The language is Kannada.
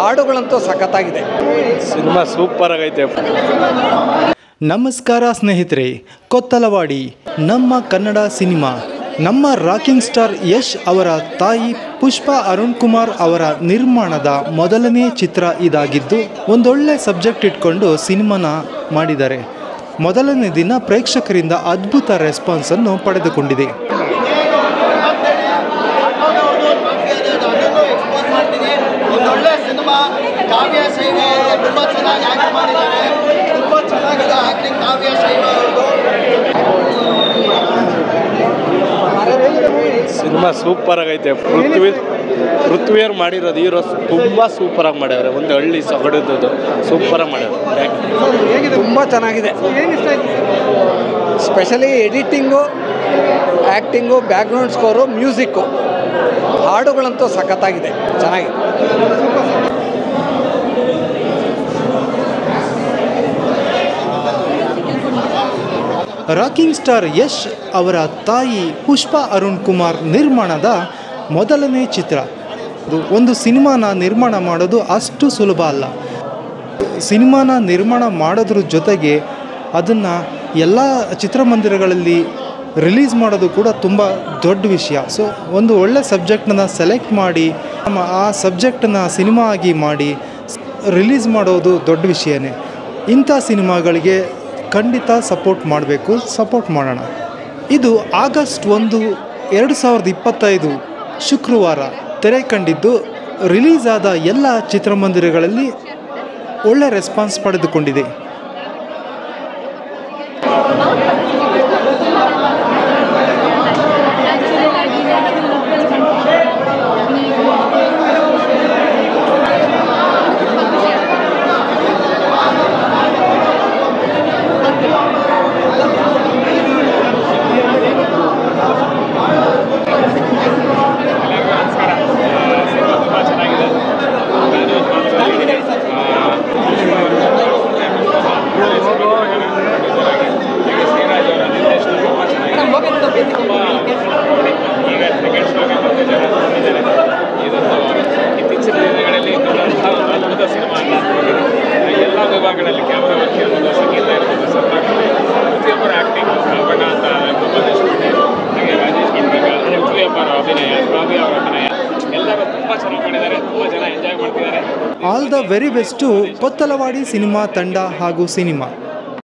ಹಾಡುಗಳಂತೂ ಸಖತ್ತಾಗಿದೆ. ಸಿನಿಮಾ ಸೂಪರ್ ಆಗೈತೆ. ನಮಸ್ಕಾರ ಸ್ನೇಹಿತರೆ, ಕೊತ್ತಲವಾಡಿ ನಮ್ಮ ಕನ್ನಡ ಸಿನಿಮಾ. ನಮ್ಮ ರಾಕಿಂಗ್ ಸ್ಟಾರ್ ಯಶ್ ಅವರ ತಾಯಿ ಪುಷ್ಪಾ ಅರುಣ್ ಕುಮಾರ್ ಅವರ ನಿರ್ಮಾಣದ ಮೊದಲನೇ ಚಿತ್ರ ಇದಾಗಿದ್ದು, ಒಂದೊಳ್ಳೆ ಸಬ್ಜೆಕ್ಟ್ ಇಟ್ಕೊಂಡು ಸಿನಿಮಾನ ಮಾಡಿದ್ದಾರೆ. ಮೊದಲನೇ ದಿನ ಪ್ರೇಕ್ಷಕರಿಂದ ಅದ್ಭುತ ರೆಸ್ಪಾನ್ಸನ್ನು ಪಡೆದುಕೊಂಡಿದೆ. ಒಂದೊಳ್ಳೆ ಸಿನಿಮಾ, ಕಾವ್ಯ ಶೈಲಿ ತುಂಬ ಚೆನ್ನಾಗಿ ಆ್ಯಕ್ಟ್ ಮಾಡಿದ್ದಾರೆ. ತುಂಬ ಚೆನ್ನಾಗಿದೆ ಆ್ಯಕ್ಟಿಂಗ್ ಕಾವ್ಯ ಶೈಲಿ ಅವ್ರದ್ದು. ಸಿನಿಮಾ ಸೂಪರ್ ಆಗೈತೆ. ಪೃಥ್ವಿಯವ್ರು ಮಾಡಿರೋದು ಹೀರೋ ತುಂಬ ಸೂಪರಾಗಿ ಮಾಡ್ಯಾವ್ರೆ. ಒಂದು ಹಳ್ಳಿ ಸೊಗಡದ್ದು ಸೂಪರಾಗಿ ಮಾಡ್ಯಾವ್ರೆ. ತುಂಬ ಚೆನ್ನಾಗಿದೆ. Specially editing, acting, background score, music, ಹಾಡುಗಳಂತೂ ಸಖತ್ತಾಗಿದೆ, ಚೆನ್ನಾಗಿದೆ. ರಾಕಿಂಗ್ ಸ್ಟಾರ್ ಯಶ್ ಅವರ ತಾಯಿ ಪುಷ್ಪಾ ಅರುಣ್ ಕುಮಾರ್ ನಿರ್ಮಾಣದ ಮೊದಲನೇ ಚಿತ್ರ. ಒಂದು ಸಿನಿಮಾನ ನಿರ್ಮಾಣ ಮಾಡೋದು ಅಷ್ಟು ಸುಲಭ ಅಲ್ಲ. ಸಿನಿಮಾನ ನಿರ್ಮಾಣ ಮಾಡೋದ್ರ ಜೊತೆಗೆ ಅದನ್ನು ಎಲ್ಲ ಚಿತ್ರಮಂದಿರಗಳಲ್ಲಿ ರಿಲೀಸ್ ಮಾಡೋದು ಕೂಡ ತುಂಬ ದೊಡ್ಡ ವಿಷಯ. ಸೊ ಒಂದು ಒಳ್ಳೆ ಸಬ್ಜೆಕ್ಟನ್ನ ಸೆಲೆಕ್ಟ್ ಮಾಡಿ ಆ ಸಬ್ಜೆಕ್ಟನ್ನು ಸಿನಿಮಾ ಆಗಿ ಮಾಡಿ ರಿಲೀಸ್ ಮಾಡೋದು ದೊಡ್ಡ ವಿಷಯನೇ. ಇಂಥ ಸಿನಿಮಾಗಳಿಗೆ ಖಂಡಿತ ಸಪೋರ್ಟ್ ಮಾಡೋಣ. ಇದು ಆಗಸ್ಟ್ 1, 2025 ಶುಕ್ರವಾರ ತೆರೆ ಕಂಡಿದ್ದು, ರಿಲೀಸ್ ಆದ ಎಲ್ಲ ಚಿತ್ರಮಂದಿರಗಳಲ್ಲಿ ಒಳ್ಳೆ ರೆಸ್ಪಾನ್ಸ್ ಪಡೆದುಕೊಂಡಿದೆ. ಇತ್ತೀಚಿನ ದಿನಗಳಲ್ಲಿ ಅದ್ಭುತ ಸಿನಿಮಾ ಎಲ್ಲ ವಿಭಾಗಗಳಲ್ಲಿ ಕ್ಯಾಮ್ರಾ ವರ್ಕ್ ಇರ್ಬೋದು, ಸಂಗೀತ ಇರ್ಬೋದು, ಪ್ರತಿಯೊಬ್ಬರ ಆ್ಯಕ್ಟಿಂಗ್, ಬಣ್ಣ ಅಂತ ದೇಶಪಾಂಡೆ, ಹಾಗೆ ರಾಜೇಶ್ ಭಟ್ರಾಗ, ಪೃಥ್ವಿಯಪ್ಪರ ಅಭಿನಯ, ಕಾವ್ಯ ಅವರ ಅಭಿನಯ ಎಲ್ಲರೂ ತುಂಬ ಚೆನ್ನಾಗಿ ಮಾಡಿದ್ದಾರೆ. ತುಂಬ ಜನ ಎಂಜಾಯ್ ಮಾಡ್ತಿದ್ದಾರೆ. All the very best Kottalavadi cinema ತಂಡ ಹಾಗೂ ಸಿನಿಮಾ.